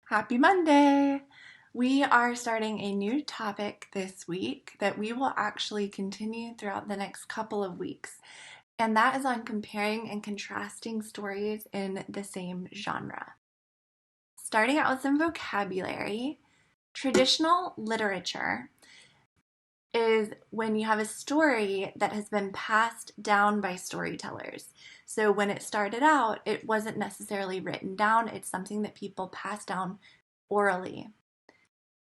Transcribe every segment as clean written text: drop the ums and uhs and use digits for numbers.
Happy Monday! We are starting a new topic this week that we will actually continue throughout the next couple of weeks, and that is on comparing and contrasting stories in the same genre. Starting out with some vocabulary, traditional literature is when you have a story that has been passed down by storytellers. So when it started out, it wasn't necessarily written down, it's something that people pass down orally.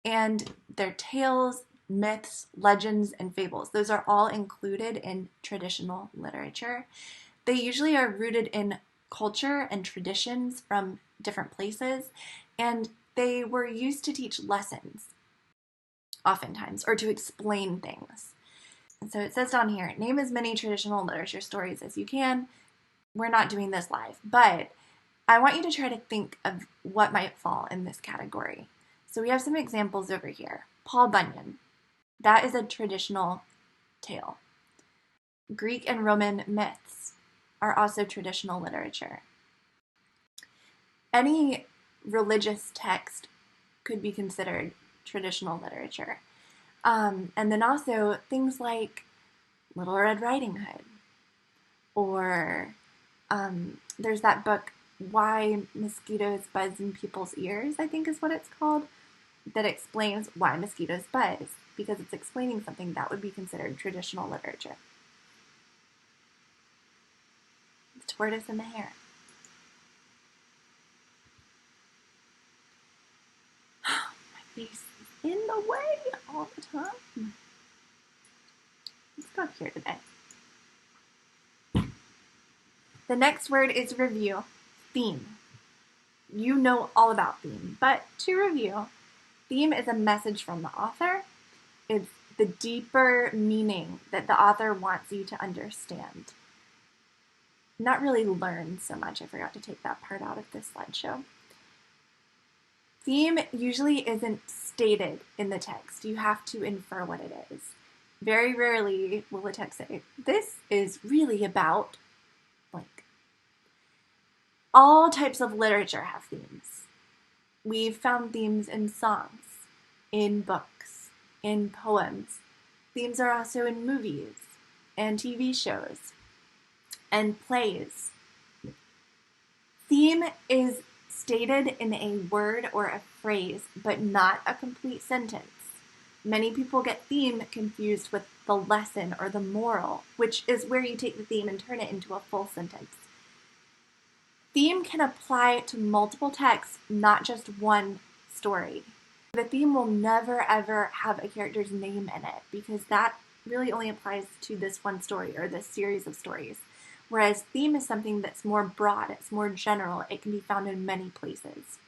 And their tales, myths, legends, and fables, those are all included in traditional literature. They usually are rooted in culture and traditions from different places, and they were used to teach lessons oftentimes, or to explain things. And so it says down here, name as many traditional literature stories as you can. We're not doing this live, but I want you to try to think of what might fall in this category. So we have some examples over here. Paul Bunyan. That is a traditional tale. Greek and Roman myths are also traditional literature. Any religious text could be considered traditional literature. And then also things like Little Red Riding Hood, or there's that book, Why Mosquitoes Buzz in People's Ears, I think is what it's called, that explains why mosquitoes buzz, because it's explaining something that would be considered traditional literature. The Tortoise and the Hare. My face is in the way all the time. Let's go here today. The next word is review. Theme. You know all about theme, but to review, theme is a message from the author. It's the deeper meaning that the author wants you to understand. Not really learn so much. I forgot to take that part out of this slideshow. Theme usually isn't stated in the text. You have to infer what it is. Very rarely will a text say, this is really about blank. All types of literature have themes. We've found themes in songs, in books, in poems. Themes are also in movies and TV shows and plays. Theme is stated in a word or a phrase, but not a complete sentence. Many people get theme confused with the lesson or the moral, which is where you take the theme and turn it into a full sentence. Theme can apply to multiple texts, not just one story. The theme will never ever have a character's name in it, because that really only applies to this one story or this series of stories. Whereas theme is something that's more broad, it's more general, it can be found in many places.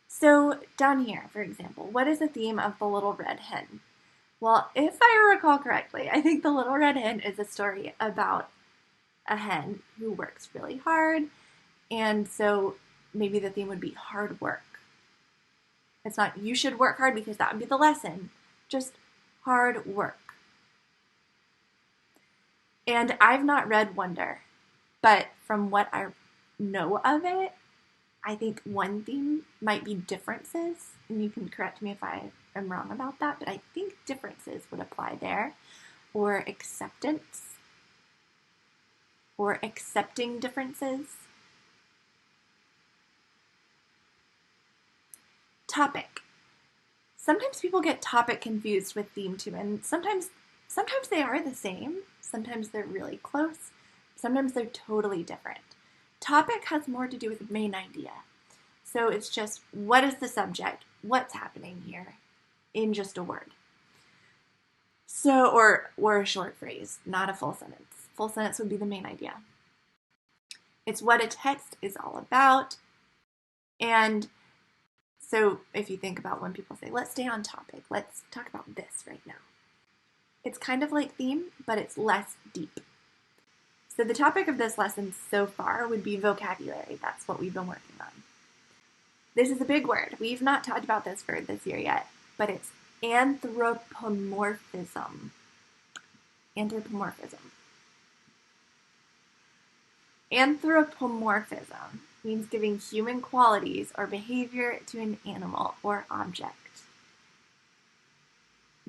So down here, for example, what is the theme of The Little Red Hen? Well, if I recall correctly, I think The Little Red Hen is a story about a hen who works really hard, and so maybe the theme would be hard work. It's not you should work hard, because that would be the lesson, just hard work. And I've not read Wonder, but from what I know of it, I think one theme might be differences, and you can correct me if I am wrong about that, but I think differences would apply there, or acceptance, or accepting differences. Topic. Sometimes people get topic confused with theme too, and sometimes they are the same, sometimes they're really close, sometimes they're totally different. Topic has more to do with the main idea. So it's just, what is the subject? What's happening here? In just a word. So, or a short phrase, not a full sentence. Full sentence would be the main idea. It's what a text is all about. And so if you think about when people say, let's stay on topic, let's talk about this right now. It's kind of like theme, but it's less deep. So the topic of this lesson so far would be vocabulary. That's what we've been working on. This is a big word. We've not talked about this word this year yet, but it's anthropomorphism. Anthropomorphism. Anthropomorphism means giving human qualities or behavior to an animal or object.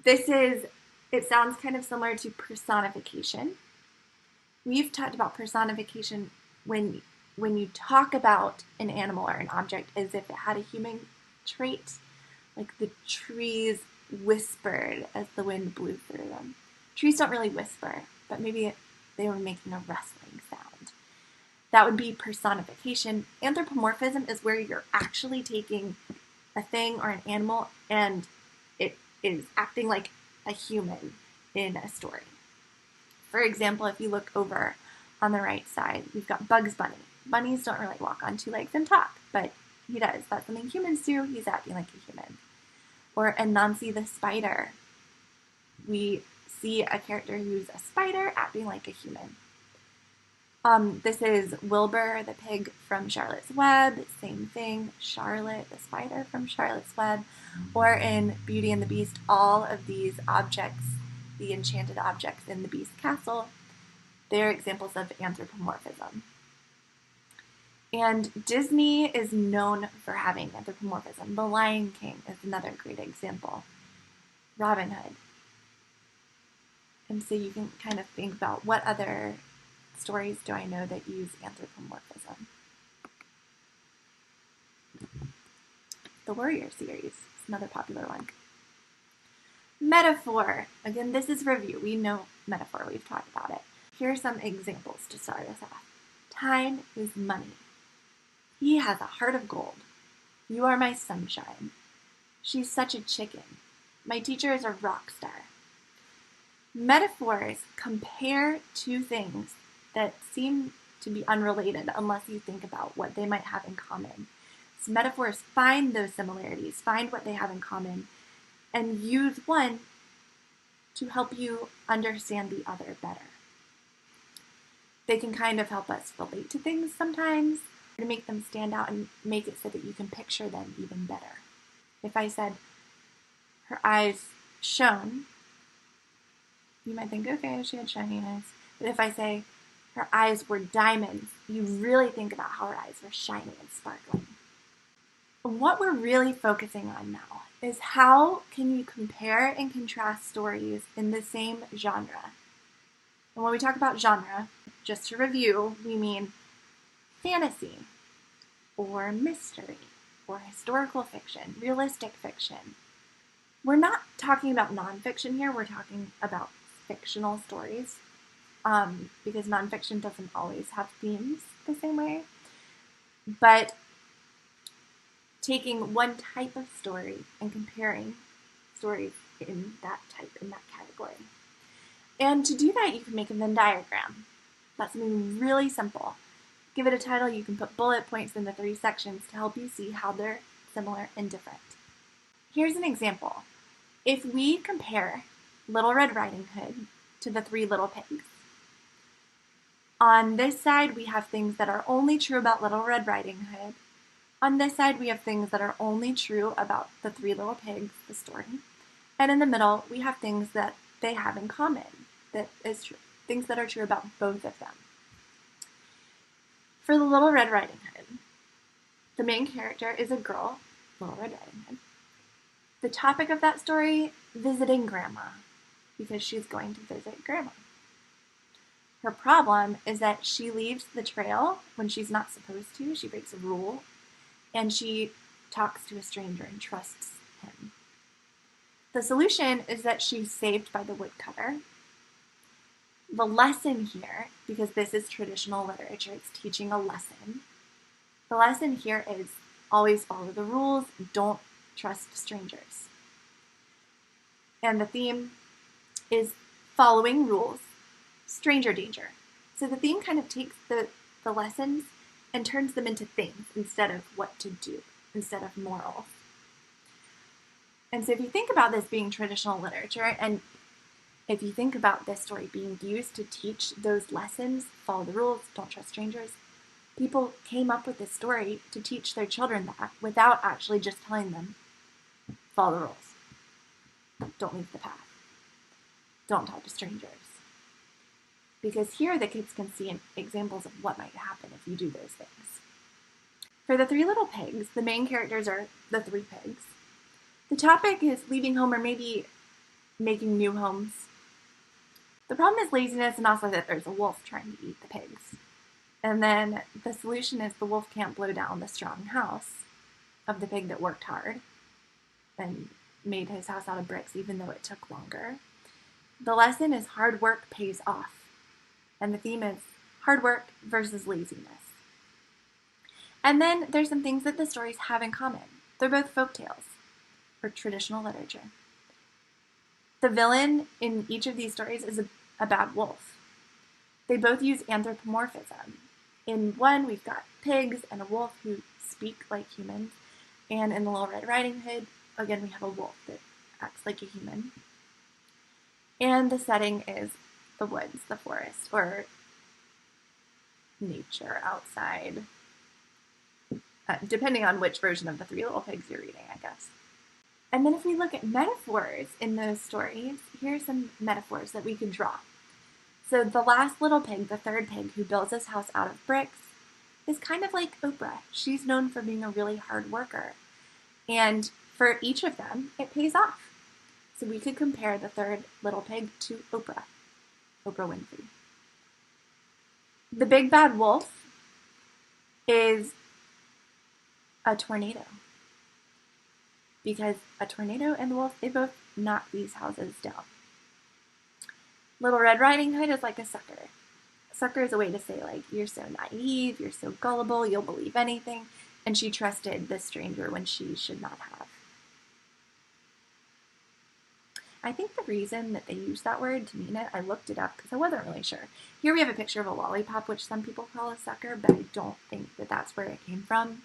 It sounds kind of similar to personification. We've talked about personification when you talk about an animal or an object as if it had a human trait, like the trees whispered as the wind blew through them. Trees don't really whisper, but maybe they were making a rustling sound. That would be personification. Anthropomorphism is where you're actually taking a thing or an animal and it is acting like a human in a story. For example, if you look over on the right side, we've got Bugs Bunny. Bunnies don't really walk on two legs and talk, but he does. That's something humans do. He's acting like a human. Or Anansi the spider. We see a character who's a spider acting like a human. This is Wilbur the pig from Charlotte's Web. Same thing. Charlotte the spider from Charlotte's Web. Or in Beauty and the Beast, all of these objects, the enchanted objects in the Beast Castle, they're examples of anthropomorphism. And Disney is known for having anthropomorphism. The Lion King is another great example. Robin Hood. And so you can kind of think about what other stories do I know that use anthropomorphism. The Warrior series is another popular one. Metaphor. Again, this is review. We know metaphor. We've talked about it. Here are some examples to start us off. Time is money. He has a heart of gold. You are my sunshine. She's such a chicken. My teacher is a rock star. Metaphors compare two things that seem to be unrelated unless you think about what they might have in common. So metaphors find those similarities, find what they have in common, and use one to help you understand the other better. They can kind of help us relate to things sometimes, to make them stand out and make it so that you can picture them even better. If I said, her eyes shone, you might think, okay, she had shiny eyes. But if I say, her eyes were diamonds, you really think about how her eyes were shiny and sparkling. What we're really focusing on now is how can you compare and contrast stories in the same genre. And when we talk about genre, just to review, we mean fantasy, or mystery, or historical fiction, realistic fiction. We're not talking about nonfiction here, we're talking about fictional stories, because nonfiction doesn't always have themes the same way. But taking one type of story and comparing stories in that type, in that category. And to do that, you can make a Venn diagram. That's something really simple. Give it a title, you can put bullet points in the 3 sections to help you see how they're similar and different. Here's an example. If we compare Little Red Riding Hood to the 3 Little Pigs, on this side we have things that are only true about Little Red Riding Hood. On this side we have things that are only true about the 3 Little Pigs, the story. And in the middle we have things that they have in common, that is true, things that are true about both of them. For the Little Red Riding Hood, the main character is a girl, Little Red Riding Hood. The topic of that story, visiting Grandma, because she's going to visit Grandma. Her problem is that she leaves the trail when she's not supposed to. She breaks a rule, and she talks to a stranger and trusts him. The solution is that she's saved by the woodcutter. The lesson here, because this is traditional literature, it's teaching a lesson. The lesson here is always follow the rules, don't trust strangers. And the theme is following rules, stranger danger. So the theme kind of takes the lessons and turns them into things instead of what to do, instead of morals. And so if you think about this being traditional literature, and if you think about this story being used to teach those lessons, follow the rules, don't trust strangers, people came up with this story to teach their children that without actually just telling them, follow the rules, don't leave the path, don't talk to strangers. Because here the kids can see examples of what might happen if you do those things. For the Three Little Pigs, the main characters are the three pigs. The topic is leaving home or maybe making new homes. The problem is laziness and also that there's a wolf trying to eat the pigs. And then the solution is the wolf can't blow down the strong house of the pig that worked hard and made his house out of bricks even though it took longer. The lesson is hard work pays off. And the theme is hard work versus laziness. And then there's some things that the stories have in common. They're both folk tales or traditional literature. The villain in each of these stories is a bad wolf. They both use anthropomorphism. In one, we've got pigs and a wolf who speak like humans. And in the Little Red Riding Hood, again, we have a wolf that acts like a human. And the setting is the woods, the forest, or nature outside, depending on which version of the Three Little Pigs you're reading, I guess. And then if we look at metaphors in those stories, here are some metaphors that we can draw. So the last little pig, the third pig, who builds his house out of bricks, is kind of like Oprah. She's known for being a really hard worker. And for each of them, it pays off. So we could compare the third little pig to Oprah Winfrey. The big bad wolf is a tornado. Because a tornado and the wolf, they both knock these houses down. Little Red Riding Hood is like a sucker. A sucker is a way to say, like, you're so naive, you're so gullible, you'll believe anything. And she trusted this stranger when she should not have. I think the reason that they use that word to mean it, I looked it up because I wasn't really sure. Here we have a picture of a lollipop, which some people call a sucker, but I don't think that that's where it came from.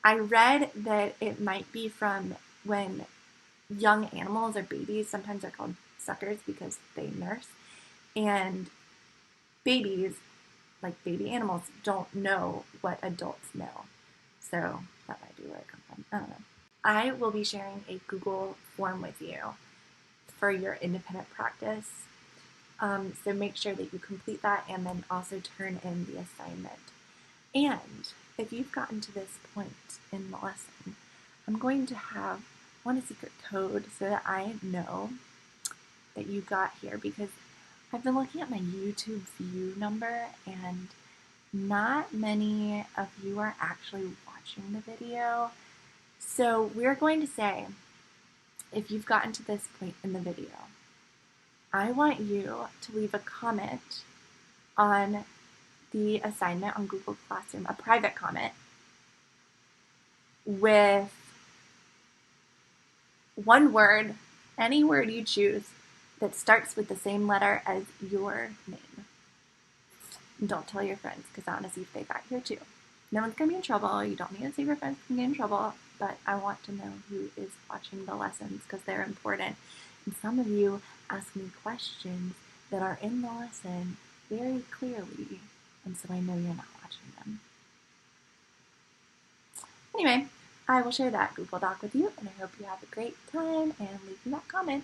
I read that it might be from when young animals or babies, sometimes they're called suckers because they nurse, and babies, like baby animals, don't know what adults know. So that might be where it comes from. I don't know. I will be sharing a Google form with you for your independent practice. So make sure that you complete that and then also turn in the assignment. And if you've gotten to this point in the lesson, I'm going to have a secret code so that I know that you got here, because I've been looking at my YouTube view number and not many of you are actually watching the video. So we're going to say, if you've gotten to this point in the video, I want you to leave a comment on the assignment on Google Classroom, a private comment with one word, any word you choose, that starts with the same letter as your name. And don't tell your friends, because I want to see if they got here too. No one's going to be in trouble. You don't need to save your friends from getting in trouble, but I want to know who is watching the lessons because they're important. And some of you ask me questions that are in the lesson very clearly, and so I know you're not watching them. Anyway, I will share that Google Doc with you, and I hope you have a great time and leave me that comment.